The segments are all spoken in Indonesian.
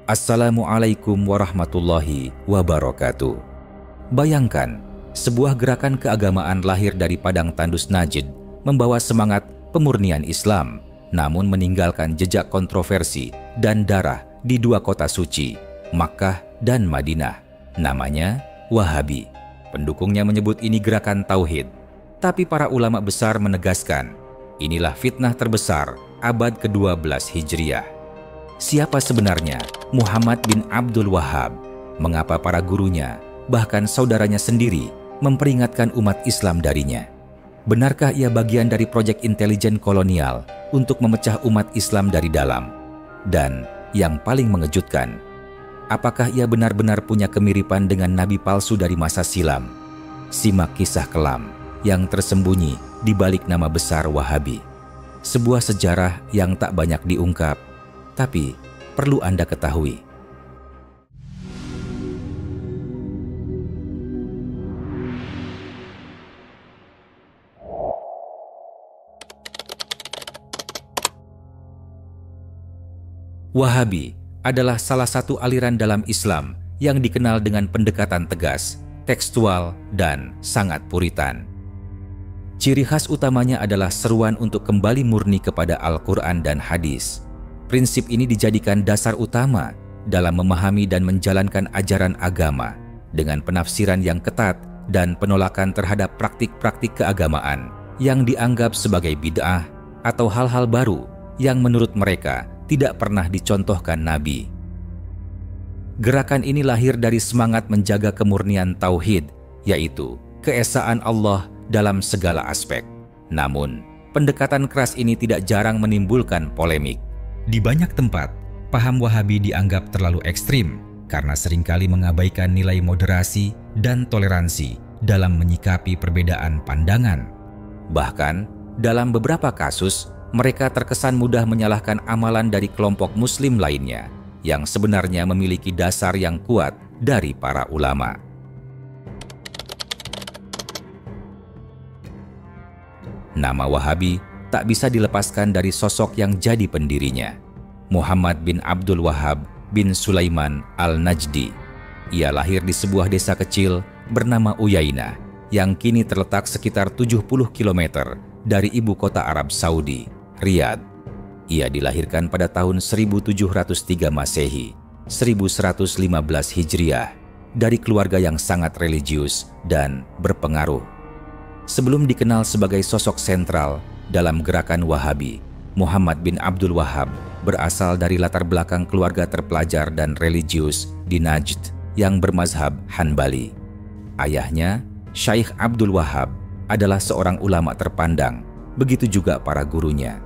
Assalamualaikum warahmatullahi wabarakatuh. Bayangkan, sebuah gerakan keagamaan lahir dari padang tandus Najd membawa semangat pemurnian Islam, namun meninggalkan jejak kontroversi dan darah di dua kota suci, Makkah dan Madinah. Namanya Wahabi. Pendukungnya menyebut ini gerakan tauhid. Tapi para ulama besar menegaskan, inilah fitnah terbesar abad ke-12 Hijriah. Siapa sebenarnya Muhammad bin Abdul Wahhab? Mengapa para gurunya, bahkan saudaranya sendiri, memperingatkan umat Islam darinya? Benarkah ia bagian dari proyek intelijen kolonial untuk memecah umat Islam dari dalam? Dan yang paling mengejutkan, apakah ia benar-benar punya kemiripan dengan nabi palsu dari masa silam? Simak kisah kelam yang tersembunyi di balik nama besar Wahabi. Sebuah sejarah yang tak banyak diungkap, tapi perlu Anda ketahui. Wahabi adalah salah satu aliran dalam Islam yang dikenal dengan pendekatan tegas, tekstual, dan sangat puritan. Ciri khas utamanya adalah seruan untuk kembali murni kepada Al-Quran dan hadis. Prinsip ini dijadikan dasar utama dalam memahami dan menjalankan ajaran agama dengan penafsiran yang ketat dan penolakan terhadap praktik-praktik keagamaan yang dianggap sebagai bid'ah atau hal-hal baru yang menurut mereka tidak pernah dicontohkan Nabi. Gerakan ini lahir dari semangat menjaga kemurnian tauhid, yaitu keesaan Allah dalam segala aspek. Namun, pendekatan keras ini tidak jarang menimbulkan polemik. Di banyak tempat, paham Wahabi dianggap terlalu ekstrim karena seringkali mengabaikan nilai moderasi dan toleransi dalam menyikapi perbedaan pandangan. Bahkan, dalam beberapa kasus, mereka terkesan mudah menyalahkan amalan dari kelompok muslim lainnya yang sebenarnya memiliki dasar yang kuat dari para ulama. Nama Wahabi tak bisa dilepaskan dari sosok yang jadi pendirinya, Muhammad bin Abdul Wahhab bin Sulaiman al-Najdi. Ia lahir di sebuah desa kecil bernama Uyainah yang kini terletak sekitar 70 km dari ibu kota Arab Saudi, Riyadh. Ia dilahirkan pada tahun 1703 Masehi, 1115 Hijriah, dari keluarga yang sangat religius dan berpengaruh. Sebelum dikenal sebagai sosok sentral dalam gerakan Wahabi, Muhammad bin Abdul Wahhab berasal dari latar belakang keluarga terpelajar dan religius di Najd yang bermazhab Hanbali. Ayahnya, Syaikh Abdul Wahhab, adalah seorang ulama terpandang, begitu juga para gurunya.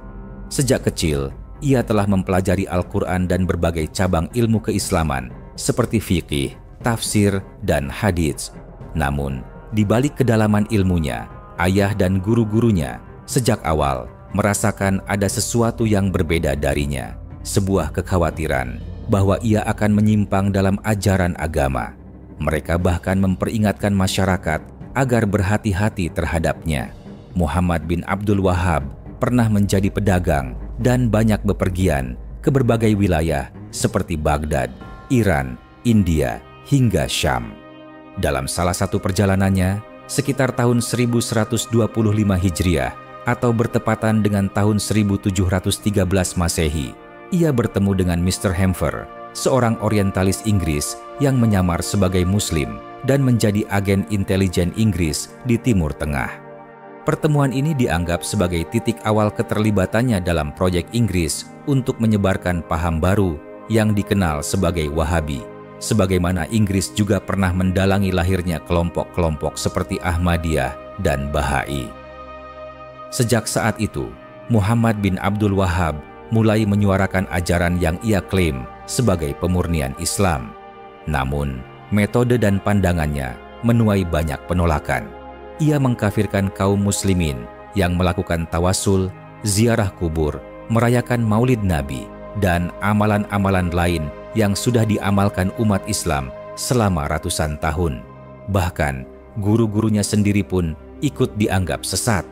Sejak kecil, ia telah mempelajari Al-Quran dan berbagai cabang ilmu keislaman seperti fikih, tafsir, dan hadits. Namun, di balik kedalaman ilmunya, ayah dan guru-gurunya sejak awal merasakan ada sesuatu yang berbeda darinya, sebuah kekhawatiran bahwa ia akan menyimpang dalam ajaran agama. Mereka bahkan memperingatkan masyarakat agar berhati-hati terhadapnya. Muhammad bin Abdul Wahhab pernah menjadi pedagang dan banyak bepergian ke berbagai wilayah seperti Baghdad, Iran, India, hingga Syam. Dalam salah satu perjalanannya, sekitar tahun 1125 Hijriah atau bertepatan dengan tahun 1713 Masehi, ia bertemu dengan Mr. Hamfer, seorang orientalis Inggris yang menyamar sebagai Muslim dan menjadi agen intelijen Inggris di Timur Tengah. Pertemuan ini dianggap sebagai titik awal keterlibatannya dalam proyek Inggris untuk menyebarkan paham baru yang dikenal sebagai Wahabi. Sebagaimana Inggris juga pernah mendalangi lahirnya kelompok-kelompok seperti Ahmadiyah dan Bahai. Sejak saat itu, Muhammad bin Abdul Wahhab mulai menyuarakan ajaran yang ia klaim sebagai pemurnian Islam. Namun, metode dan pandangannya menuai banyak penolakan. Ia mengkafirkan kaum muslimin yang melakukan tawasul, ziarah kubur, merayakan maulid Nabi, dan amalan-amalan lain yang sudah diamalkan umat Islam selama ratusan tahun. Bahkan, guru-gurunya sendiri pun ikut dianggap sesat.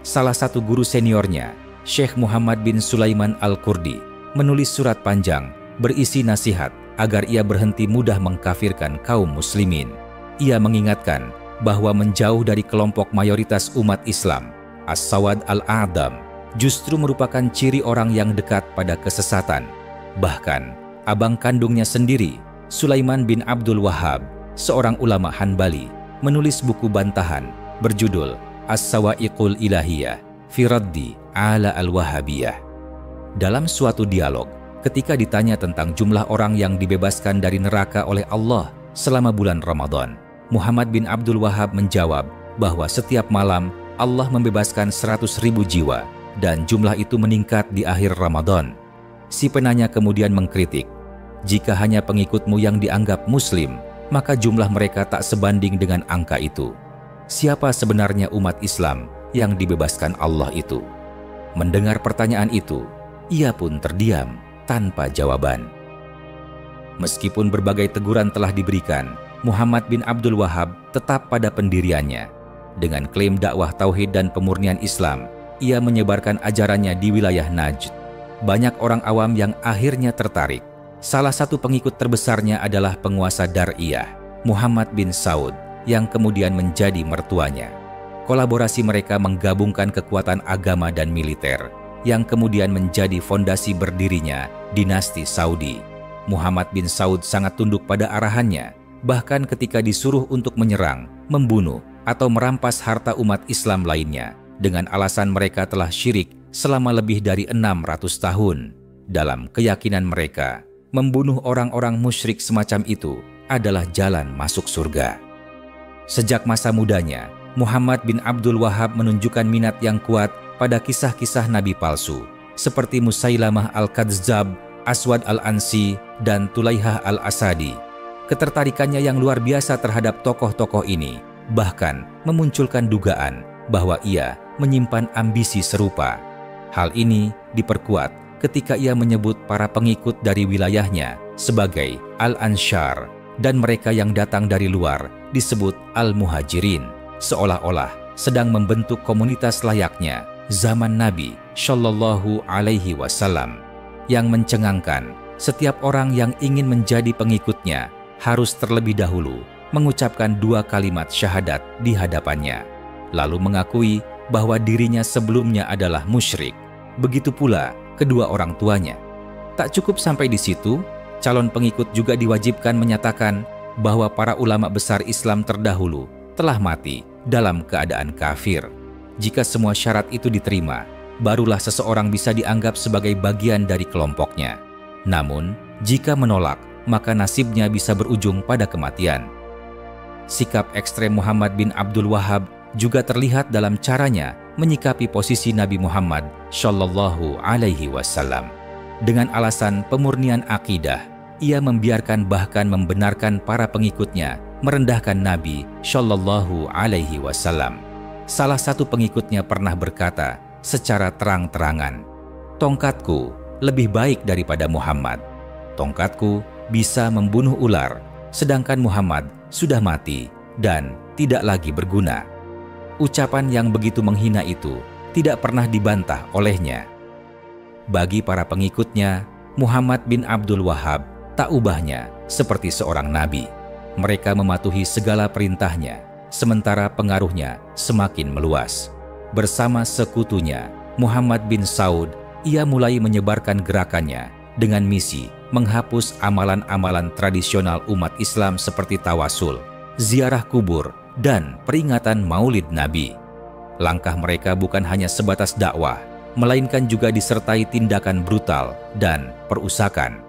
Salah satu guru seniornya, Syekh Muhammad bin Sulaiman al-Kurdi, menulis surat panjang berisi nasihat agar ia berhenti mudah mengkafirkan kaum muslimin. Ia mengingatkan bahwa menjauh dari kelompok mayoritas umat Islam, As-Sawad al-A'dam, justru merupakan ciri orang yang dekat pada kesesatan. Bahkan, abang kandungnya sendiri, Sulaiman bin Abdul Wahhab, seorang ulama Hanbali, menulis buku bantahan berjudul As-Sawa'iqul Ilahiyah fi Raddi ala al-Wahabiyah. Dalam suatu dialog, ketika ditanya tentang jumlah orang yang dibebaskan dari neraka oleh Allah selama bulan Ramadan, Muhammad bin Abdul Wahhab menjawab bahwa setiap malam Allah membebaskan 100.000 jiwa dan jumlah itu meningkat di akhir Ramadan. Si penanya kemudian mengkritik, jika hanya pengikutmu yang dianggap muslim, maka jumlah mereka tak sebanding dengan angka itu. Siapa sebenarnya umat Islam yang dibebaskan Allah itu? Mendengar pertanyaan itu, ia pun terdiam tanpa jawaban. Meskipun berbagai teguran telah diberikan, Muhammad bin Abdul Wahhab tetap pada pendiriannya. Dengan klaim dakwah tauhid dan pemurnian Islam, ia menyebarkan ajarannya di wilayah Najd. Banyak orang awam yang akhirnya tertarik. Salah satu pengikut terbesarnya adalah penguasa Dar'iyah, Muhammad bin Saud, yang kemudian menjadi mertuanya. Kolaborasi mereka menggabungkan kekuatan agama dan militer, yang kemudian menjadi fondasi berdirinya dinasti Saudi. Muhammad bin Saud sangat tunduk pada arahannya, bahkan ketika disuruh untuk menyerang, membunuh, atau merampas harta umat Islam lainnya, dengan alasan mereka telah syirik selama lebih dari 600 tahun. Dalam keyakinan mereka, membunuh orang-orang musyrik semacam itu adalah jalan masuk surga. Sejak masa mudanya, Muhammad bin Abdul Wahhab menunjukkan minat yang kuat pada kisah-kisah nabi palsu, seperti Musailamah al-Kadzdzab, Aswad al-Ansi, dan Tulaihah al-Asadi. Ketertarikannya yang luar biasa terhadap tokoh-tokoh ini bahkan memunculkan dugaan bahwa ia menyimpan ambisi serupa. Hal ini diperkuat ketika ia menyebut para pengikut dari wilayahnya sebagai Al-Ansyar dan mereka yang datang dari luar disebut Al-Muhajirin, seolah-olah sedang membentuk komunitas layaknya zaman Nabi Shallallahu Alaihi Wasallam. Yang mencengangkan, setiap orang yang ingin menjadi pengikutnya harus terlebih dahulu mengucapkan 2 kalimat syahadat di hadapannya, lalu mengakui bahwa dirinya sebelumnya adalah musyrik. Begitu pula kedua orang tuanya. Tak cukup sampai di situ, calon pengikut juga diwajibkan menyatakan bahwa para ulama besar Islam terdahulu telah mati dalam keadaan kafir. Jika semua syarat itu diterima, barulah seseorang bisa dianggap sebagai bagian dari kelompoknya. Namun, jika menolak, maka nasibnya bisa berujung pada kematian. Sikap ekstrem Muhammad bin Abdul Wahhab juga terlihat dalam caranya menyikapi posisi Nabi Muhammad Shallallahu Alaihi Wasallam. Dengan alasan pemurnian akidah, ia membiarkan bahkan membenarkan para pengikutnya merendahkan Nabi Shallallahu Alaihi Wasallam. Salah satu pengikutnya pernah berkata secara terang-terangan, "Tongkatku lebih baik daripada Muhammad. Tongkatku bisa membunuh ular, sedangkan Muhammad sudah mati dan tidak lagi berguna." Ucapan yang begitu menghina itu tidak pernah dibantah olehnya. Bagi para pengikutnya, Muhammad bin Abdul Wahhab tak ubahnya seperti seorang nabi. Mereka mematuhi segala perintahnya, sementara pengaruhnya semakin meluas. Bersama sekutunya, Muhammad bin Saud, ia mulai menyebarkan gerakannya dengan misi menghapus amalan-amalan tradisional umat Islam seperti tawasul, ziarah kubur, dan peringatan Maulid Nabi. Langkah mereka bukan hanya sebatas dakwah, melainkan juga disertai tindakan brutal dan perusakan.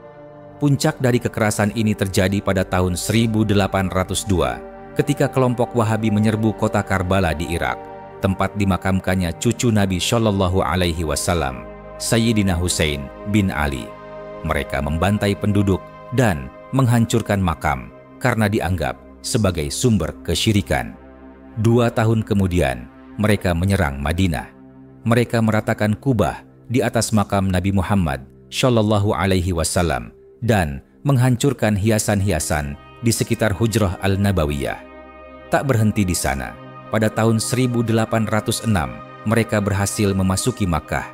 Puncak dari kekerasan ini terjadi pada tahun 1802 ketika kelompok Wahabi menyerbu kota Karbala di Irak, tempat dimakamkannya cucu Nabi Shallallahu Alaihi Wasallam, Sayyidina Husain bin Ali. Mereka membantai penduduk dan menghancurkan makam karena dianggap sebagai sumber kesyirikan. 2 tahun kemudian, mereka menyerang Madinah. Mereka meratakan kubah di atas makam Nabi Muhammad Shallallahu Alaihi Wasallam dan menghancurkan hiasan-hiasan di sekitar Hujrah Al-Nabawiyah. Tak berhenti di sana. Pada tahun 1806, mereka berhasil memasuki Makkah.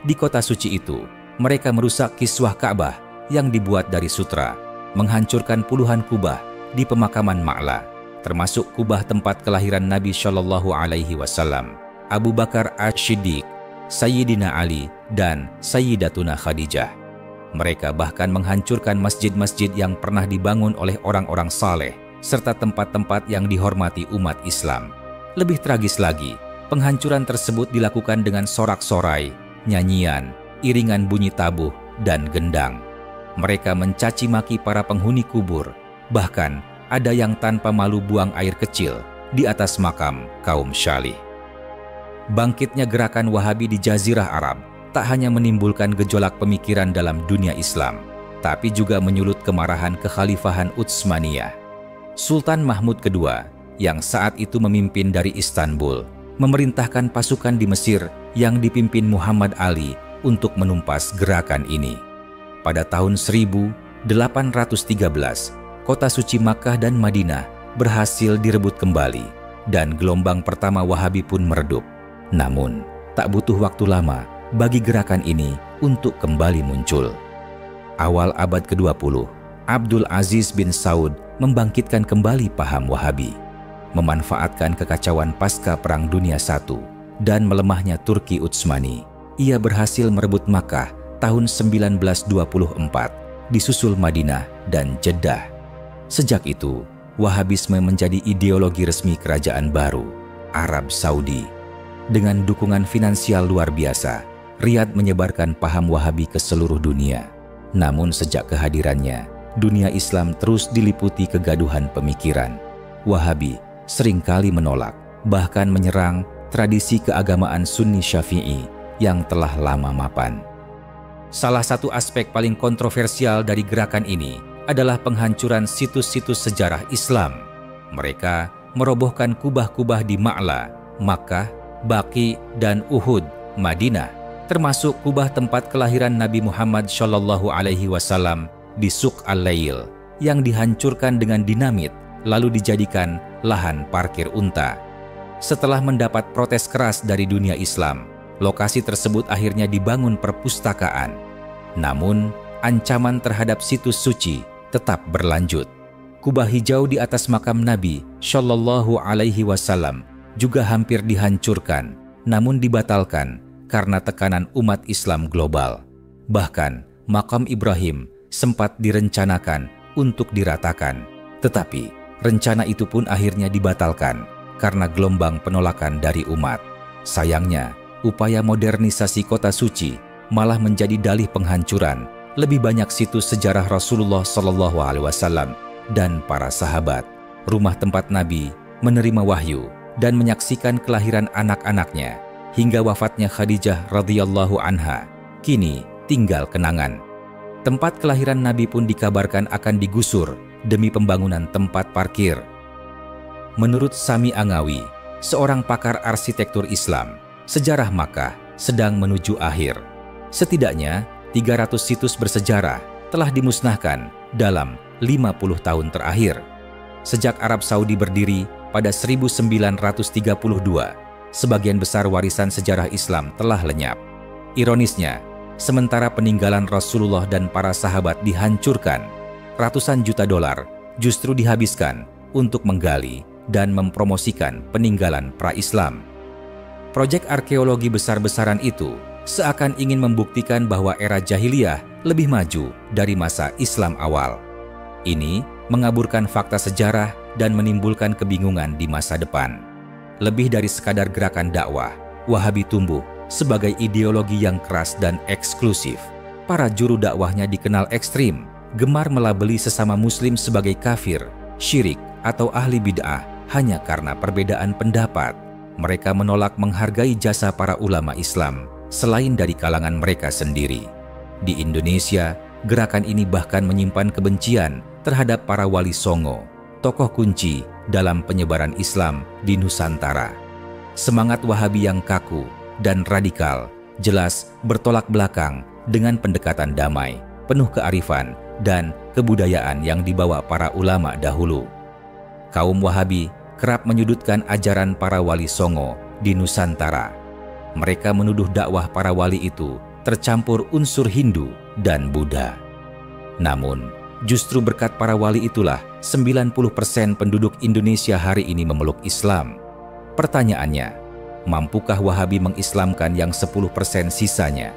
Di kota suci itu, mereka merusak kiswah Ka'bah yang dibuat dari sutra, menghancurkan puluhan kubah di pemakaman Ma'la, termasuk kubah tempat kelahiran Nabi Shallallahu Alaihi Wasallam, Abu Bakar As-Siddiq, Sayyidina Ali, dan Sayyidatuna Khadijah. Mereka bahkan menghancurkan masjid-masjid yang pernah dibangun oleh orang-orang saleh, serta tempat-tempat yang dihormati umat Islam. Lebih tragis lagi, penghancuran tersebut dilakukan dengan sorak-sorai, nyanyian, iringan bunyi tabuh, dan gendang. Mereka mencaci maki para penghuni kubur, bahkan ada yang tanpa malu buang air kecil di atas makam kaum Syalih. Bangkitnya gerakan Wahabi di Jazirah Arab tak hanya menimbulkan gejolak pemikiran dalam dunia Islam, tapi juga menyulut kemarahan kekhalifahan Utsmaniyah. Sultan Mahmud II yang saat itu memimpin dari Istanbul memerintahkan pasukan di Mesir yang dipimpin Muhammad Ali untuk menumpas gerakan ini. Pada tahun 1813, kota suci Makkah dan Madinah berhasil direbut kembali dan gelombang pertama Wahabi pun meredup. Namun, tak butuh waktu lama bagi gerakan ini untuk kembali muncul. Awal abad ke-20, Abdul Aziz bin Saud membangkitkan kembali paham Wahabi, memanfaatkan kekacauan pasca Perang Dunia I dan melemahnya Turki Utsmani. Ia berhasil merebut Makkah tahun 1924, disusul Madinah dan Jeddah. Sejak itu, Wahabisme menjadi ideologi resmi kerajaan baru, Arab Saudi. Dengan dukungan finansial luar biasa, Riyadh menyebarkan paham Wahabi ke seluruh dunia. Namun sejak kehadirannya, dunia Islam terus diliputi kegaduhan pemikiran. Wahabi seringkali menolak, bahkan menyerang tradisi keagamaan Sunni Syafi'i yang telah lama mapan. Salah satu aspek paling kontroversial dari gerakan ini adalah penghancuran situs-situs sejarah Islam. Mereka merobohkan kubah-kubah di Ma'la, Makkah, Baqi, dan Uhud, Madinah, termasuk kubah tempat kelahiran Nabi Muhammad Shallallahu Alaihi Wasallam di Suq Al-Lail yang dihancurkan dengan dinamit lalu dijadikan lahan parkir unta. Setelah mendapat protes keras dari dunia Islam, lokasi tersebut akhirnya dibangun perpustakaan. Namun, ancaman terhadap situs suci tetap berlanjut. Kubah hijau di atas makam Nabi Shallallahu Alaihi Wasallam juga hampir dihancurkan, namun dibatalkan karena tekanan umat Islam global. Bahkan, makam Ibrahim sempat direncanakan untuk diratakan, tetapi rencana itu pun akhirnya dibatalkan karena gelombang penolakan dari umat. Sayangnya, upaya modernisasi kota suci malah menjadi dalih penghancuran lebih banyak situs sejarah Rasulullah SAW dan para sahabat. Rumah tempat Nabi menerima wahyu dan menyaksikan kelahiran anak-anaknya hingga wafatnya Khadijah radhiyallahu anha, kini tinggal kenangan. Tempat kelahiran Nabi pun dikabarkan akan digusur demi pembangunan tempat parkir. Menurut Sami Angawi, seorang pakar arsitektur Islam, sejarah Makkah sedang menuju akhir. Setidaknya 300 situs bersejarah telah dimusnahkan dalam 50 tahun terakhir. Sejak Arab Saudi berdiri pada 1932, sebagian besar warisan sejarah Islam telah lenyap. Ironisnya, sementara peninggalan Rasulullah dan para sahabat dihancurkan, ratusan juta dolar justru dihabiskan untuk menggali dan mempromosikan peninggalan pra-Islam. Proyek arkeologi besar-besaran itu seakan ingin membuktikan bahwa era jahiliyah lebih maju dari masa Islam awal. Ini mengaburkan fakta sejarah dan menimbulkan kebingungan di masa depan. Lebih dari sekadar gerakan dakwah, Wahabi tumbuh sebagai ideologi yang keras dan eksklusif. Para juru dakwahnya dikenal ekstrim, gemar melabeli sesama muslim sebagai kafir, syirik, atau ahli bid'ah hanya karena perbedaan pendapat. Mereka menolak menghargai jasa para ulama Islam selain dari kalangan mereka sendiri. Di Indonesia, gerakan ini bahkan menyimpan kebencian terhadap para wali songo, tokoh kunci dalam penyebaran Islam di Nusantara. Semangat Wahabi yang kaku dan radikal jelas bertolak belakang dengan pendekatan damai, penuh kearifan dan kebudayaan yang dibawa para ulama dahulu. Kaum Wahabi kerap menyudutkan ajaran para wali songo di Nusantara. Mereka menuduh dakwah para wali itu tercampur unsur Hindu dan Buddha. Namun, Justru berkat para wali itulah 90% penduduk Indonesia hari ini memeluk Islam. Pertanyaannya, mampukah Wahabi mengislamkan yang 10% sisanya?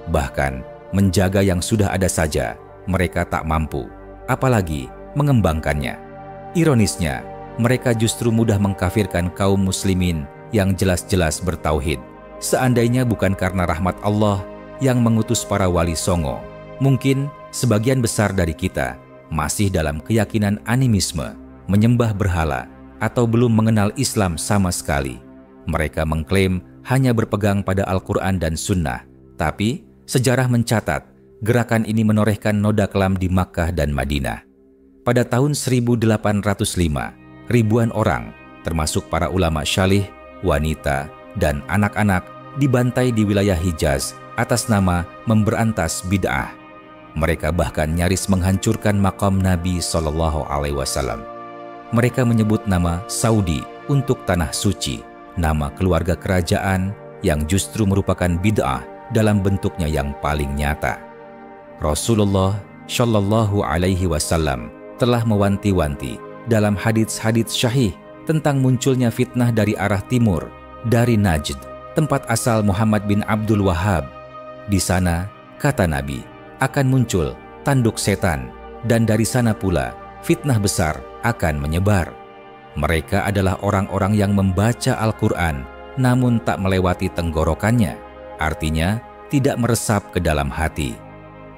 Bahkan, menjaga yang sudah ada saja, mereka tak mampu, apalagi mengembangkannya. Ironisnya, mereka justru mudah mengkafirkan kaum muslimin yang jelas-jelas bertauhid. Seandainya bukan karena rahmat Allah yang mengutus para wali songo, mungkin sebagian besar dari kita masih dalam keyakinan animisme, menyembah berhala, atau belum mengenal Islam sama sekali. Mereka mengklaim hanya berpegang pada Al-Quran dan Sunnah, tapi sejarah mencatat gerakan ini menorehkan noda kelam di Makkah dan Madinah. Pada tahun 1805, ribuan orang, termasuk para ulama syalih, wanita, dan anak-anak, dibantai di wilayah Hijaz atas nama memberantas bid'ah. Mereka bahkan nyaris menghancurkan makam Nabi SAW. Mereka menyebut nama Saudi untuk tanah suci, nama keluarga kerajaan yang justru merupakan bid'ah dalam bentuknya yang paling nyata. Rasulullah Shallallahu Alaihi Wasallam telah mewanti-wanti dalam hadits-hadits syahih tentang munculnya fitnah dari arah timur, dari Najd, tempat asal Muhammad bin Abdul Wahhab. Di sana, kata Nabi, akan muncul tanduk setan, dan dari sana pula fitnah besar akan menyebar. Mereka adalah orang-orang yang membaca Al-Quran namun tak melewati tenggorokannya, artinya tidak meresap ke dalam hati.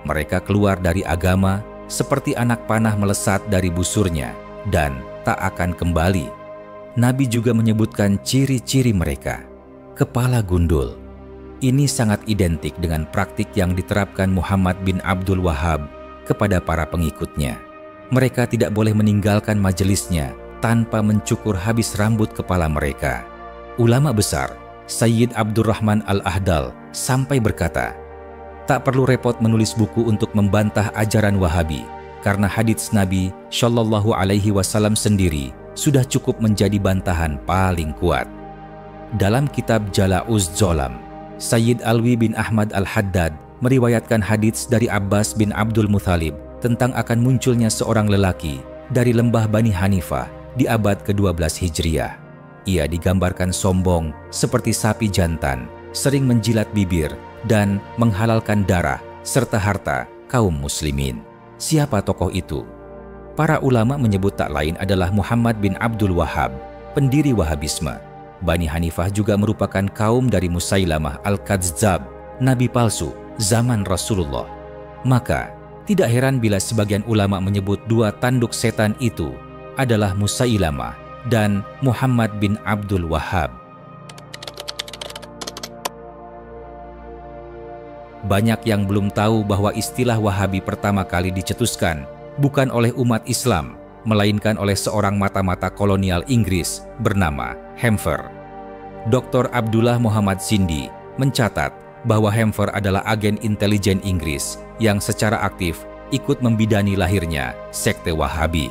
Mereka keluar dari agama seperti anak panah melesat dari busurnya dan tak akan kembali. Nabi juga menyebutkan ciri-ciri mereka. Kepala gundul. Ini sangat identik dengan praktik yang diterapkan Muhammad bin Abdul Wahhab kepada para pengikutnya. Mereka tidak boleh meninggalkan majelisnya tanpa mencukur habis rambut kepala mereka. Ulama besar, Sayyid Abdurrahman Al-Ahdal, sampai berkata, tak perlu repot menulis buku untuk membantah ajaran Wahabi, karena hadits Nabi Shallallahu Alaihi Wasallam sendiri sudah cukup menjadi bantahan paling kuat. Dalam kitab Jala'uz Zolam, Sayyid Alwi bin Ahmad Al-Haddad meriwayatkan hadits dari Abbas bin Abdul Muthalib tentang akan munculnya seorang lelaki dari lembah Bani Hanifah di abad ke-12 Hijriah. Ia digambarkan sombong seperti sapi jantan, sering menjilat bibir dan menghalalkan darah serta harta kaum muslimin. Siapa tokoh itu? Para ulama menyebut tak lain adalah Muhammad bin Abdul Wahhab, pendiri Wahabisme. Bani Hanifah juga merupakan kaum dari Musailamah Al-Kadzdzab, nabi palsu zaman Rasulullah. Maka, tidak heran bila sebagian ulama menyebut dua tanduk setan itu adalah Musailamah dan Muhammad bin Abdul Wahhab. Banyak yang belum tahu bahwa istilah Wahabi pertama kali dicetuskan bukan oleh umat Islam, melainkan oleh seorang mata-mata kolonial Inggris bernama Hampher. Dr. Abdullah Muhammad Sindi mencatat bahwa Hampher adalah agen intelijen Inggris yang secara aktif ikut membidani lahirnya sekte Wahabi.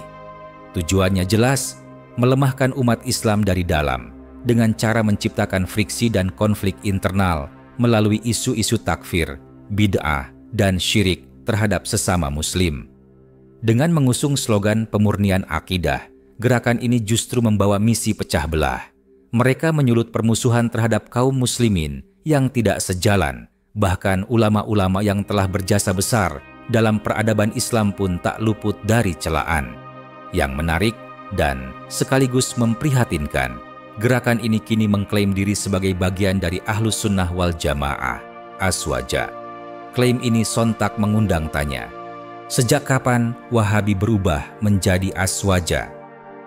Tujuannya jelas, melemahkan umat Islam dari dalam dengan cara menciptakan friksi dan konflik internal melalui isu-isu takfir, bid'ah, dan syirik terhadap sesama muslim. Dengan mengusung slogan pemurnian akidah, gerakan ini justru membawa misi pecah belah. Mereka menyulut permusuhan terhadap kaum muslimin yang tidak sejalan, bahkan ulama-ulama yang telah berjasa besar dalam peradaban Islam pun tak luput dari celaan. Yang menarik dan sekaligus memprihatinkan, gerakan ini kini mengklaim diri sebagai bagian dari Ahlus Sunnah wal Jamaah, Aswaja. Klaim ini sontak mengundang tanya, sejak kapan Wahabi berubah menjadi Aswaja?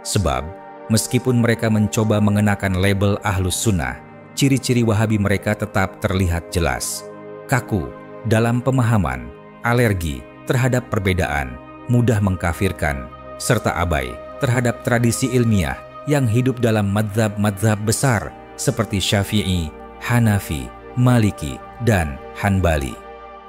Sebab, meskipun mereka mencoba mengenakan label Ahlus Sunnah, ciri-ciri Wahabi mereka tetap terlihat jelas. Kaku dalam pemahaman, alergi terhadap perbedaan, mudah mengkafirkan, serta abai terhadap tradisi ilmiah yang hidup dalam madzhab-madzhab besar seperti Syafi'i, Hanafi, Maliki, dan Hanbali.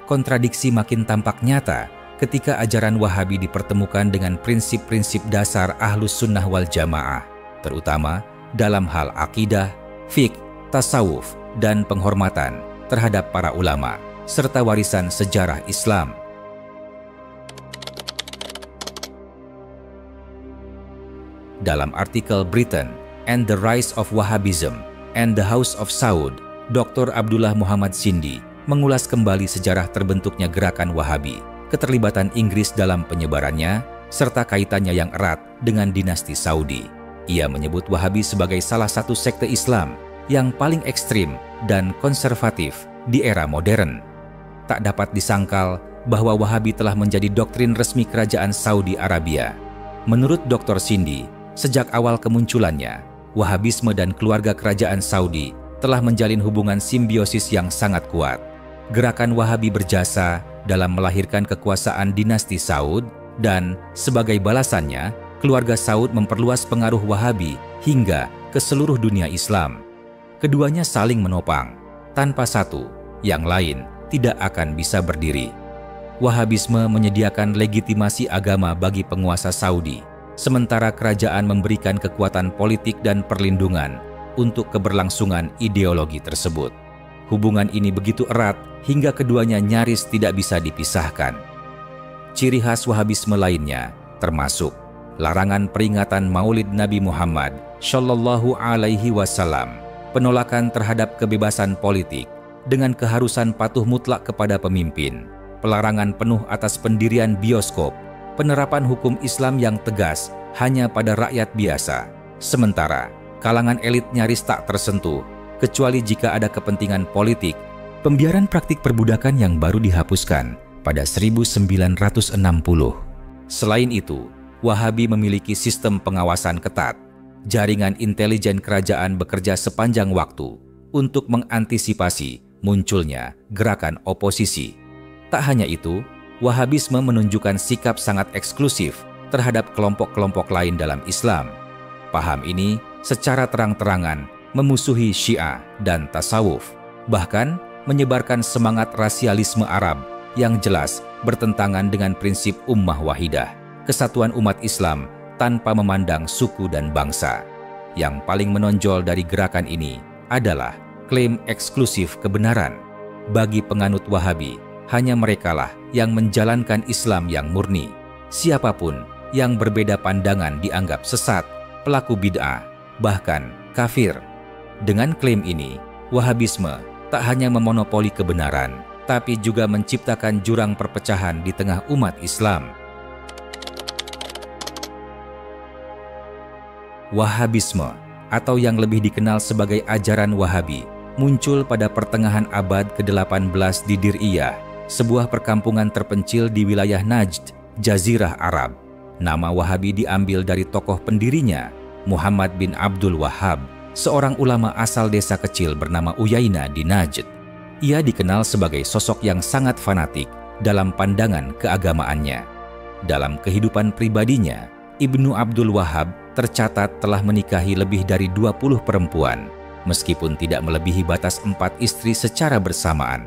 Kontradiksi makin tampak nyata ketika ajaran Wahabi dipertemukan dengan prinsip-prinsip dasar Ahlus Sunnah wal Jamaah, terutama dalam hal akidah, fiqh, tasawuf, dan penghormatan terhadap para ulama, serta warisan sejarah Islam. Dalam artikel Britain and the Rise of Wahhabism and the House of Saud, Dr. Abdullah Muhammad Sindi mengulas kembali sejarah terbentuknya gerakan Wahabi, keterlibatan Inggris dalam penyebarannya, serta kaitannya yang erat dengan dinasti Saudi. Ia menyebut Wahabi sebagai salah satu sekte Islam yang paling ekstrim dan konservatif di era modern. Tak dapat disangkal bahwa Wahabi telah menjadi doktrin resmi kerajaan Saudi Arabia. Menurut Dr. Sindi, sejak awal kemunculannya, Wahabisme dan keluarga kerajaan Saudi telah menjalin hubungan simbiosis yang sangat kuat. Gerakan Wahabi berjasa dalam melahirkan kekuasaan dinasti Saud dan sebagai balasannya, keluarga Saud memperluas pengaruh Wahabi hingga ke seluruh dunia Islam. Keduanya saling menopang. Tanpa satu, yang lain tidak akan bisa berdiri. Wahabisme menyediakan legitimasi agama bagi penguasa Saudi, sementara kerajaan memberikan kekuatan politik dan perlindungan untuk keberlangsungan ideologi tersebut. Hubungan ini begitu erat hingga keduanya nyaris tidak bisa dipisahkan. Ciri khas Wahabisme lainnya termasuk larangan peringatan Maulid Nabi Muhammad Shallallahu Alaihi Wasallam, penolakan terhadap kebebasan politik dengan keharusan patuh mutlak kepada pemimpin, pelarangan penuh atas pendirian bioskop, penerapan hukum Islam yang tegas hanya pada rakyat biasa, sementara kalangan elit nyaris tak tersentuh, kecuali jika ada kepentingan politik. Pembiaran praktik perbudakan yang baru dihapuskan pada 1960. Selain itu, Wahabi memiliki sistem pengawasan ketat. Jaringan intelijen kerajaan bekerja sepanjang waktu untuk mengantisipasi munculnya gerakan oposisi. Tak hanya itu, Wahabisme menunjukkan sikap sangat eksklusif terhadap kelompok-kelompok lain dalam Islam. Paham ini secara terang-terangan memusuhi Syiah dan tasawuf, bahkan menyebarkan semangat rasialisme Arab yang jelas bertentangan dengan prinsip ummah wahidah, kesatuan umat Islam tanpa memandang suku dan bangsa. Yang paling menonjol dari gerakan ini adalah klaim eksklusif kebenaran. Bagi penganut Wahabi, hanya merekalah yang menjalankan Islam yang murni. Siapapun yang berbeda pandangan dianggap sesat, pelaku bid'ah, bahkan kafir. Dengan klaim ini, Wahabisme tak hanya memonopoli kebenaran, tapi juga menciptakan jurang perpecahan di tengah umat Islam. Wahabisme, atau yang lebih dikenal sebagai ajaran Wahabi, muncul pada pertengahan abad ke-18 di Dir'iyah, sebuah perkampungan terpencil di wilayah Najd, Jazirah Arab. Nama Wahabi diambil dari tokoh pendirinya, Muhammad bin Abdul Wahhab, seorang ulama asal desa kecil bernama Uyainah di Najd. Ia dikenal sebagai sosok yang sangat fanatik dalam pandangan keagamaannya. Dalam kehidupan pribadinya, Ibnu Abdul Wahhab tercatat telah menikahi lebih dari 20 perempuan, meskipun tidak melebihi batas 4 istri secara bersamaan,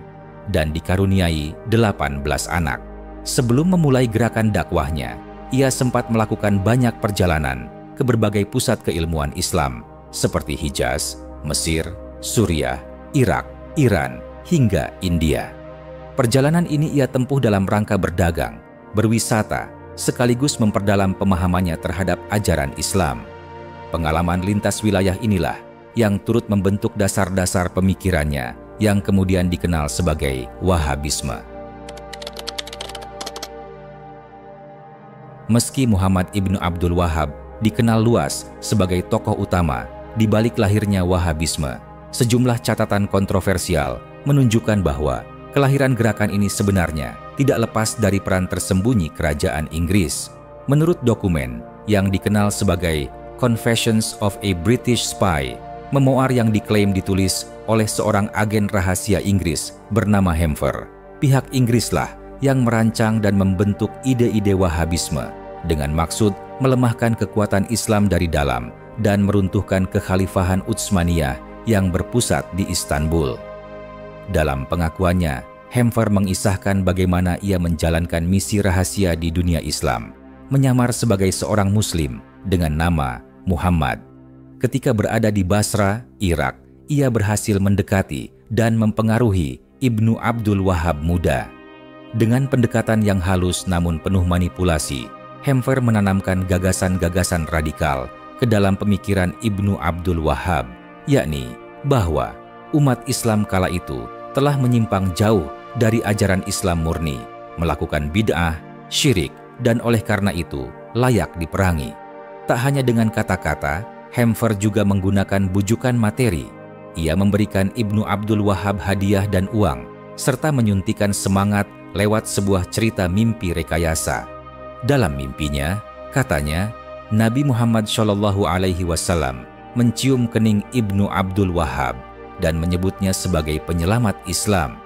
dan dikaruniai 18 anak. Sebelum memulai gerakan dakwahnya, ia sempat melakukan banyak perjalanan ke berbagai pusat keilmuan Islam, seperti Hijaz, Mesir, Suriah, Irak, Iran, hingga India. Perjalanan ini ia tempuh dalam rangka berdagang, berwisata, sekaligus memperdalam pemahamannya terhadap ajaran Islam. Pengalaman lintas wilayah inilah yang turut membentuk dasar-dasar pemikirannya yang kemudian dikenal sebagai Wahabisme. Meski Muhammad ibnu Abdul Wahhab dikenal luas sebagai tokoh utama di balik lahirnya Wahabisme, sejumlah catatan kontroversial menunjukkan bahwa kelahiran gerakan ini sebenarnya tidak lepas dari peran tersembunyi kerajaan Inggris. Menurut dokumen yang dikenal sebagai Confessions of a British Spy, memoir yang diklaim ditulis oleh seorang agen rahasia Inggris bernama Hamfer, pihak Inggrislah yang merancang dan membentuk ide-ide Wahabisme dengan maksud melemahkan kekuatan Islam dari dalam dan meruntuhkan kekhalifahan Utsmaniyah yang berpusat di Istanbul. Dalam pengakuannya, Hamfer mengisahkan bagaimana ia menjalankan misi rahasia di dunia Islam, menyamar sebagai seorang Muslim dengan nama Muhammad. Ketika berada di Basra, Irak, ia berhasil mendekati dan mempengaruhi Ibnu Abdul Wahhab muda. Dengan pendekatan yang halus namun penuh manipulasi, Hamfer menanamkan gagasan-gagasan radikal ke dalam pemikiran Ibnu Abdul Wahhab, yakni bahwa umat Islam kala itu telah menyimpang jauh dari ajaran Islam murni, melakukan bid'ah, syirik, dan oleh karena itu layak diperangi. Tak hanya dengan kata-kata, Hemfer juga menggunakan bujukan materi. Ia memberikan Ibnu Abdul Wahhab hadiah dan uang, serta menyuntikkan semangat lewat sebuah cerita mimpi rekayasa. Dalam mimpinya, katanya, Nabi Muhammad SAW mencium kening Ibnu Abdul Wahhab dan menyebutnya sebagai penyelamat Islam.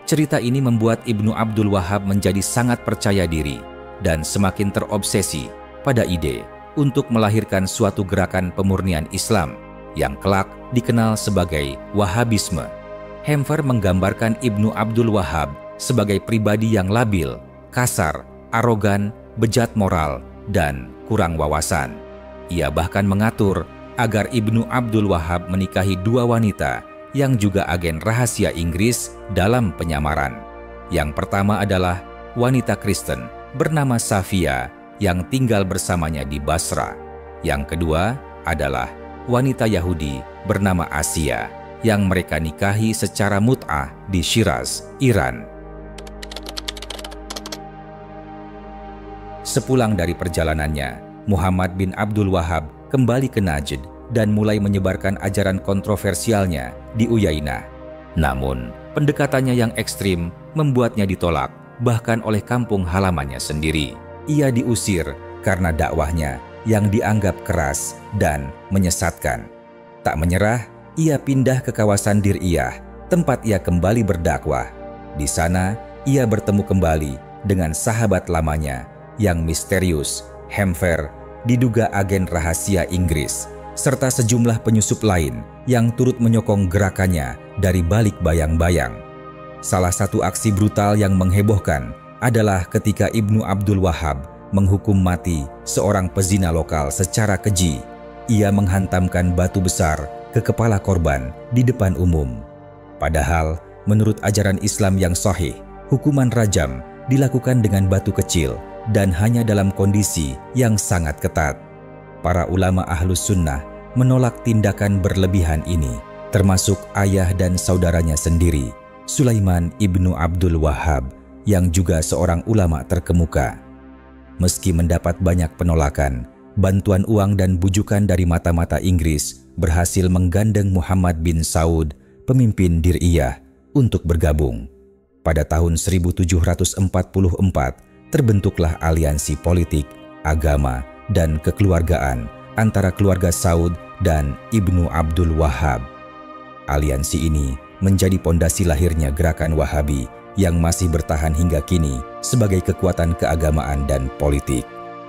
Cerita ini membuat Ibnu Abdul Wahhab menjadi sangat percaya diri dan semakin terobsesi pada ide untuk melahirkan suatu gerakan pemurnian Islam yang kelak dikenal sebagai Wahhabisme. Hemfer menggambarkan Ibnu Abdul Wahhab sebagai pribadi yang labil, kasar, arogan, bejat moral, dan kurang wawasan. Ia bahkan mengatur agar Ibnu Abdul Wahhab menikahi 2 wanita yang juga agen rahasia Inggris dalam penyamaran. Yang pertama adalah wanita Kristen bernama Safia yang tinggal bersamanya di Basra. Yang kedua adalah wanita Yahudi bernama Asia yang mereka nikahi secara mut'ah di Shiraz, Iran. Sepulang dari perjalanannya, Muhammad bin Abdul Wahhab kembali ke Najd dan mulai menyebarkan ajaran kontroversialnya di Uyainah. Namun, pendekatannya yang ekstrim membuatnya ditolak bahkan oleh kampung halamannya sendiri. Ia diusir karena dakwahnya yang dianggap keras dan menyesatkan. Tak menyerah, ia pindah ke kawasan Dir'iyah, tempat ia kembali berdakwah. Di sana, ia bertemu kembali dengan sahabat lamanya yang misterius, Hemfer, diduga agen rahasia Inggris, serta sejumlah penyusup lain yang turut menyokong gerakannya dari balik bayang-bayang. Salah satu aksi brutal yang menghebohkan adalah ketika Ibnu Abdul Wahhab menghukum mati seorang pezina lokal secara keji. Ia menghantamkan batu besar ke kepala korban di depan umum. Padahal, menurut ajaran Islam yang sahih, hukuman rajam dilakukan dengan batu kecil dan hanya dalam kondisi yang sangat ketat. Para ulama Ahlus Sunnah menolak tindakan berlebihan ini, termasuk ayah dan saudaranya sendiri, Sulaiman ibnu Abdul Wahhab, yang juga seorang ulama terkemuka. Meski mendapat banyak penolakan, bantuan uang dan bujukan dari mata-mata Inggris berhasil menggandeng Muhammad bin Saud, pemimpin Dir'iyah, untuk bergabung. Pada tahun 1744, terbentuklah aliansi politik, agama, dan kekeluargaan antara keluarga Saud dan Ibnu Abdul Wahhab. Aliansi ini menjadi pondasi lahirnya gerakan Wahabi yang masih bertahan hingga kini sebagai kekuatan keagamaan dan politik.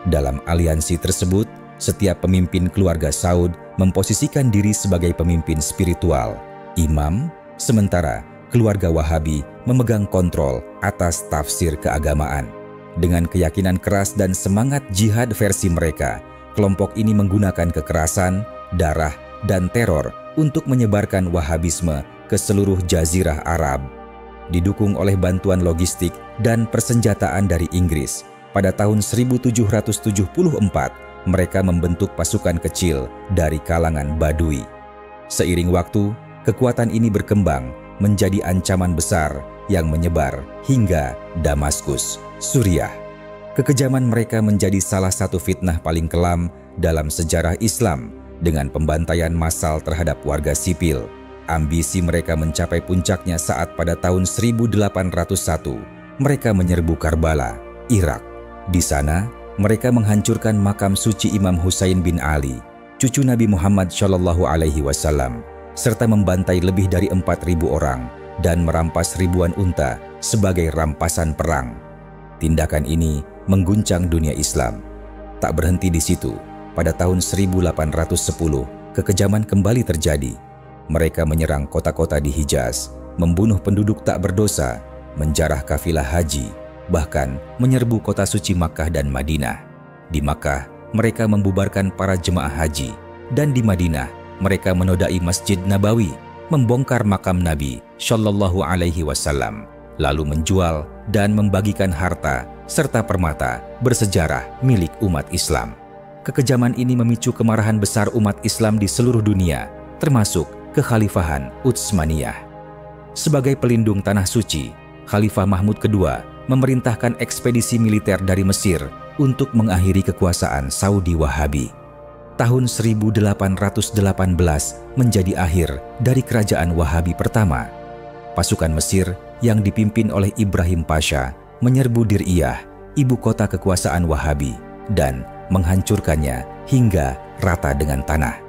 Dalam aliansi tersebut, setiap pemimpin keluarga Saud memposisikan diri sebagai pemimpin spiritual, imam, sementara keluarga Wahabi memegang kontrol atas tafsir keagamaan. Dengan keyakinan keras dan semangat jihad versi mereka, kelompok ini menggunakan kekerasan, darah, dan teror untuk menyebarkan Wahabisme ke seluruh jazirah Arab. Didukung oleh bantuan logistik dan persenjataan dari Inggris, pada tahun 1774 mereka membentuk pasukan kecil dari kalangan Badui. Seiring waktu, kekuatan ini berkembang menjadi ancaman besar yang menyebar hingga Damaskus, Suriah. Kekejaman mereka menjadi salah satu fitnah paling kelam dalam sejarah Islam dengan pembantaian massal terhadap warga sipil. Ambisi mereka mencapai puncaknya saat pada tahun 1801 mereka menyerbu Karbala, Irak. Di sana, mereka menghancurkan makam suci Imam Husain bin Ali, cucu Nabi Muhammad SAW, serta membantai lebih dari 4.000 orang dan merampas ribuan unta sebagai rampasan perang. Tindakan ini mengguncang dunia Islam. Tak berhenti di situ, pada tahun 1810 kekejaman kembali terjadi. Mereka menyerang kota-kota di Hijaz, membunuh penduduk tak berdosa, menjarah kafilah haji, bahkan menyerbu kota suci Makkah dan Madinah. Di Makkah, mereka membubarkan para jemaah haji, dan di Madinah, mereka menodai Masjid Nabawi, membongkar makam Nabi Shallallahu Alaihi Wasallam, lalu menjual dan membagikan harta serta permata bersejarah milik umat Islam. Kekejaman ini memicu kemarahan besar umat Islam di seluruh dunia, termasuk kekhalifahan Utsmaniyah. Sebagai pelindung tanah suci, Khalifah Mahmud II memerintahkan ekspedisi militer dari Mesir untuk mengakhiri kekuasaan Saudi Wahabi. Tahun 1818 menjadi akhir dari kerajaan Wahabi pertama. Pasukan Mesir yang dipimpin oleh Ibrahim Pasha menyerbu Dir'iyah, ibu kota kekuasaan Wahabi, dan menghancurkannya hingga rata dengan tanah.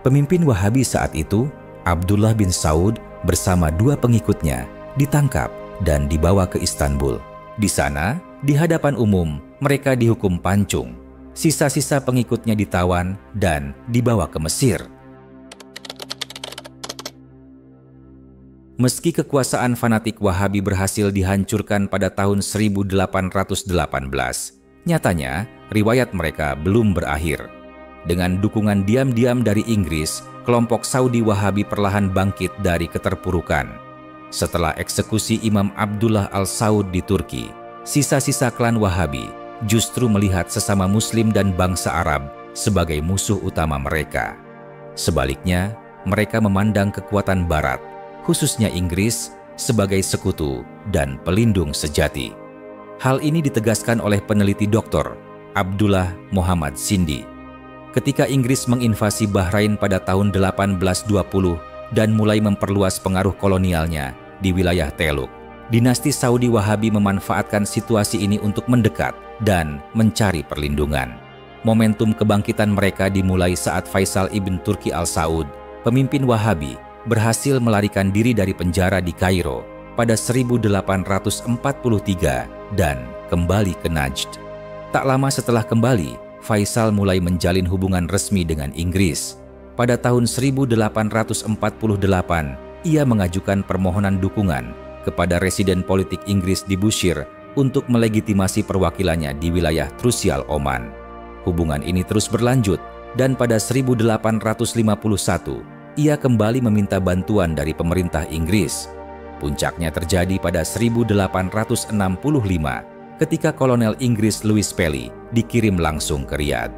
Pemimpin Wahabi saat itu, Abdullah bin Saud bersama 2 pengikutnya ditangkap dan dibawa ke Istanbul. Di sana, di hadapan umum, mereka dihukum pancung. Sisa-sisa pengikutnya ditawan dan dibawa ke Mesir. Meski kekuasaan fanatik Wahabi berhasil dihancurkan pada tahun 1818, nyatanya riwayat mereka belum berakhir. Dengan dukungan diam-diam dari Inggris, kelompok Saudi Wahabi perlahan bangkit dari keterpurukan. Setelah eksekusi Imam Abdullah al-Saud di Turki, sisa-sisa klan Wahabi justru melihat sesama Muslim dan bangsa Arab sebagai musuh utama mereka. Sebaliknya, mereka memandang kekuatan Barat, khususnya Inggris, sebagai sekutu dan pelindung sejati. Hal ini ditegaskan oleh peneliti Dr. Abdullah Muhammad Sindi. Ketika Inggris menginvasi Bahrain pada tahun 1820 dan mulai memperluas pengaruh kolonialnya di wilayah Teluk, dinasti Saudi Wahabi memanfaatkan situasi ini untuk mendekat dan mencari perlindungan. Momentum kebangkitan mereka dimulai saat Faisal ibn Turki al-Saud, pemimpin Wahabi, berhasil melarikan diri dari penjara di Kairo pada 1843 dan kembali ke Najd. Tak lama setelah kembali, Faisal mulai menjalin hubungan resmi dengan Inggris. Pada tahun 1848, ia mengajukan permohonan dukungan kepada residen politik Inggris di Bushehr untuk melegitimasi perwakilannya di wilayah Trusial, Oman. Hubungan ini terus berlanjut dan pada 1851 ia kembali meminta bantuan dari pemerintah Inggris. Puncaknya terjadi pada 1865 ketika Kolonel Inggris Louis Pelly dikirim langsung ke Riyadh.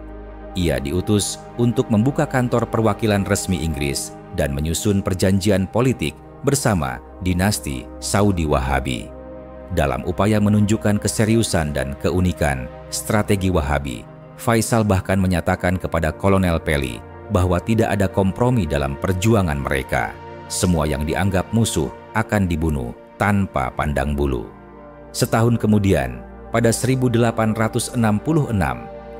Ia diutus untuk membuka kantor perwakilan resmi Inggris dan menyusun perjanjian politik bersama dinasti Saudi Wahabi. Dalam upaya menunjukkan keseriusan dan keunikan strategi Wahabi, Faisal bahkan menyatakan kepada Kolonel Pelly bahwa tidak ada kompromi dalam perjuangan mereka. Semua yang dianggap musuh akan dibunuh tanpa pandang bulu. Setahun kemudian, pada 1866,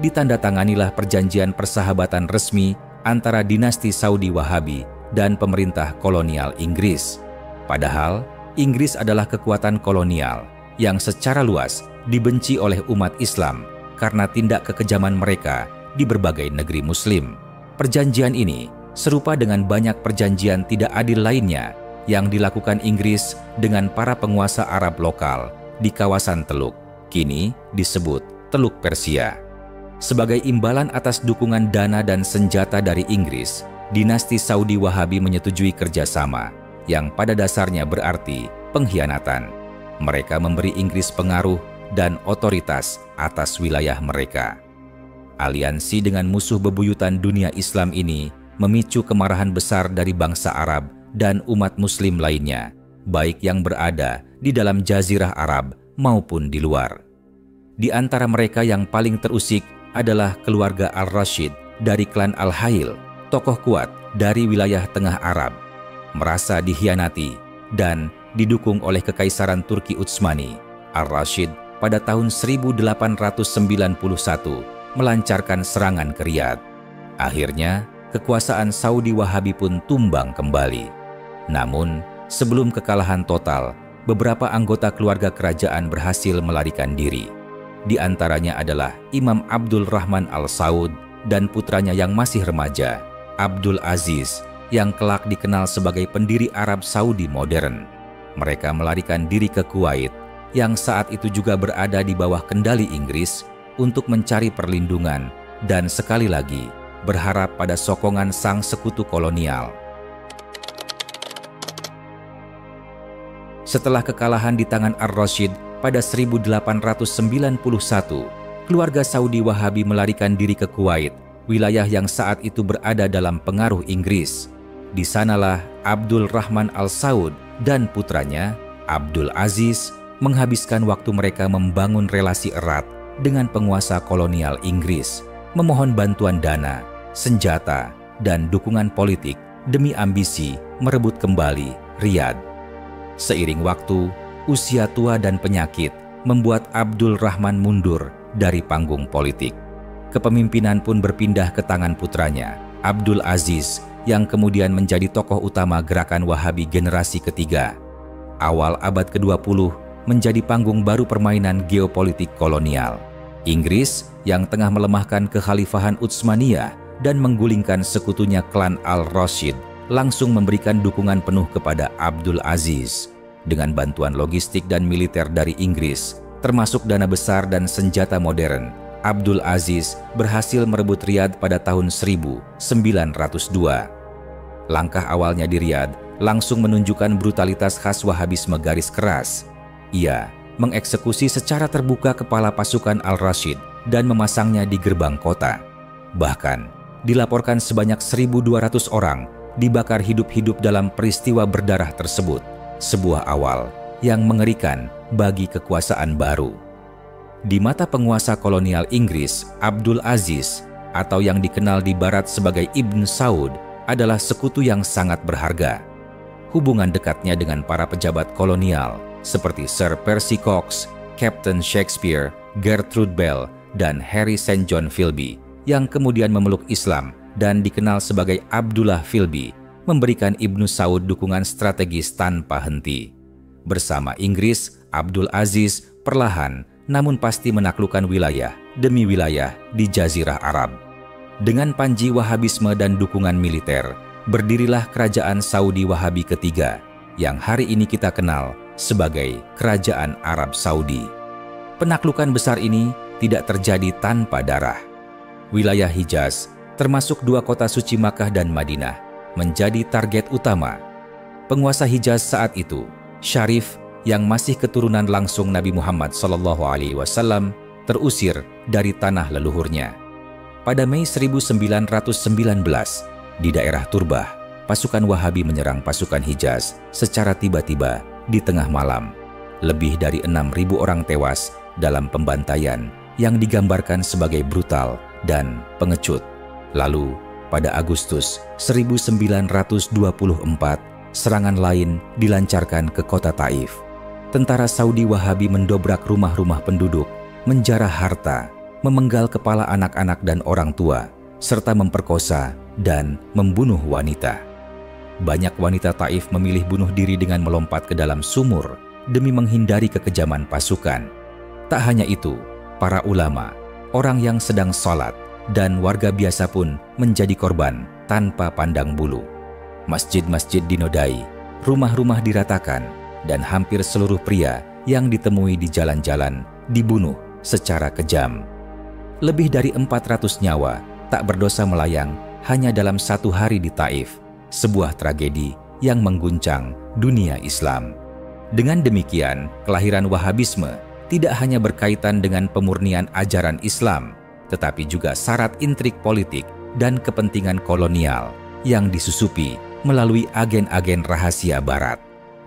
ditandatanganilah perjanjian persahabatan resmi antara dinasti Saudi Wahabi dan pemerintah kolonial Inggris. Padahal, Inggris adalah kekuatan kolonial yang secara luas dibenci oleh umat Islam karena tindak kekejaman mereka di berbagai negeri Muslim. Perjanjian ini serupa dengan banyak perjanjian tidak adil lainnya yang dilakukan Inggris dengan para penguasa Arab lokal di kawasan Teluk, kini disebut Teluk Persia. Sebagai imbalan atas dukungan dana dan senjata dari Inggris, dinasti Saudi Wahabi menyetujui kerjasama yang pada dasarnya berarti pengkhianatan. Mereka memberi Inggris pengaruh dan otoritas atas wilayah mereka. Aliansi dengan musuh bebuyutan dunia Islam ini memicu kemarahan besar dari bangsa Arab dan umat Muslim lainnya, baik yang berada di dalam Jazirah Arab maupun di luar. Di antara mereka yang paling terusik adalah keluarga Al-Rashid dari klan Al-Hail, tokoh kuat dari wilayah tengah Arab. Merasa dikhianati dan didukung oleh Kekaisaran Turki Utsmani, Al-Rashid pada tahun 1891 melancarkan serangan ke Riyadh. Akhirnya, kekuasaan Saudi Wahabi pun tumbang kembali. Namun, sebelum kekalahan total, beberapa anggota keluarga kerajaan berhasil melarikan diri. Di antaranya adalah Imam Abdul Rahman al-Saud dan putranya yang masih remaja, Abdul Aziz, yang kelak dikenal sebagai pendiri Arab Saudi modern. Mereka melarikan diri ke Kuwait, yang saat itu juga berada di bawah kendali Inggris, untuk mencari perlindungan dan sekali lagi berharap pada sokongan sang sekutu kolonial. Setelah kekalahan di tangan Ar-Rashid pada 1891, keluarga Saudi Wahabi melarikan diri ke Kuwait, wilayah yang saat itu berada dalam pengaruh Inggris. Di sanalah Abdul Rahman Al Saud dan putranya, Abdul Aziz, menghabiskan waktu mereka membangun relasi erat dengan penguasa kolonial Inggris, memohon bantuan dana, senjata, dan dukungan politik demi ambisi merebut kembali Riyadh. Seiring waktu, usia tua dan penyakit membuat Abdul Rahman mundur dari panggung politik. Kepemimpinan pun berpindah ke tangan putranya, Abdul Aziz, yang kemudian menjadi tokoh utama gerakan Wahabi generasi ketiga. Awal abad ke-20 menjadi panggung baru permainan geopolitik kolonial. Inggris yang tengah melemahkan kekhalifahan Utsmaniyah dan menggulingkan sekutunya klan Al-Rashid langsung memberikan dukungan penuh kepada Abdul Aziz. Dengan bantuan logistik dan militer dari Inggris, termasuk dana besar dan senjata modern, Abdul Aziz berhasil merebut Riyadh pada tahun 1902. Langkah awalnya di Riyadh langsung menunjukkan brutalitas khas Wahabisme garis keras. Ia mengeksekusi secara terbuka kepala pasukan Al-Rashid dan memasangnya di gerbang kota. Bahkan, dilaporkan sebanyak 1.200 orang dibakar hidup-hidup dalam peristiwa berdarah tersebut, sebuah awal yang mengerikan bagi kekuasaan baru. Di mata penguasa kolonial Inggris, Abdul Aziz, atau yang dikenal di barat sebagai Ibn Saud, adalah sekutu yang sangat berharga. Hubungan dekatnya dengan para pejabat kolonial seperti Sir Percy Cox, Captain Shakespeare, Gertrude Bell, dan Harry St. John Philby, yang kemudian memeluk Islam dan dikenal sebagai Abdullah Philby, memberikan Ibn Saud dukungan strategis tanpa henti. Bersama Inggris, Abdul Aziz perlahan namun pasti menaklukkan wilayah demi wilayah di Jazirah Arab. Dengan panji Wahabisme dan dukungan militer, berdirilah Kerajaan Saudi Wahabi ketiga, yang hari ini kita kenal sebagai Kerajaan Arab Saudi. Penaklukan besar ini tidak terjadi tanpa darah. Wilayah Hijaz, termasuk dua kota suci Makkah dan Madinah, menjadi target utama. Penguasa Hijaz saat itu, Syarif, yang masih keturunan langsung Nabi Muhammad SAW, terusir dari tanah leluhurnya. Pada Mei 1919, di daerah Turbah, pasukan Wahabi menyerang pasukan Hijaz secara tiba-tiba di tengah malam. Lebih dari 6.000 orang tewas dalam pembantaian yang digambarkan sebagai brutal dan pengecut. Lalu, pada Agustus 1924, serangan lain dilancarkan ke kota Taif. Tentara Saudi Wahabi mendobrak rumah-rumah penduduk, menjarah harta, memenggal kepala anak-anak dan orang tua, serta memperkosa dan membunuh wanita. Banyak wanita Taif memilih bunuh diri dengan melompat ke dalam sumur demi menghindari kekejaman pasukan. Tak hanya itu, para ulama, orang yang sedang sholat, dan warga biasa pun menjadi korban tanpa pandang bulu. Masjid-masjid dinodai, rumah-rumah diratakan, dan hampir seluruh pria yang ditemui di jalan-jalan dibunuh secara kejam. Lebih dari 400 nyawa tak berdosa melayang hanya dalam satu hari di Taif, sebuah tragedi yang mengguncang dunia Islam. Dengan demikian, kelahiran Wahabisme tidak hanya berkaitan dengan pemurnian ajaran Islam, tetapi juga syarat intrik politik dan kepentingan kolonial yang disusupi melalui agen-agen rahasia Barat.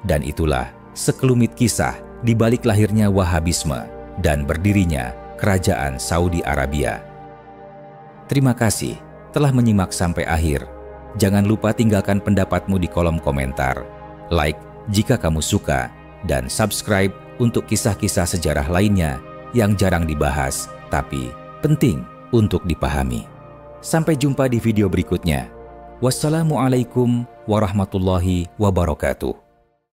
Dan itulah sekelumit kisah di balik lahirnya Wahabisme dan berdirinya Kerajaan Saudi Arabia. Terima kasih telah menyimak sampai akhir. Jangan lupa tinggalkan pendapatmu di kolom komentar, like jika kamu suka, dan subscribe untuk kisah-kisah sejarah lainnya yang jarang dibahas tapi penting untuk dipahami. Sampai jumpa di video berikutnya. Wassalamualaikum warahmatullahi wabarakatuh.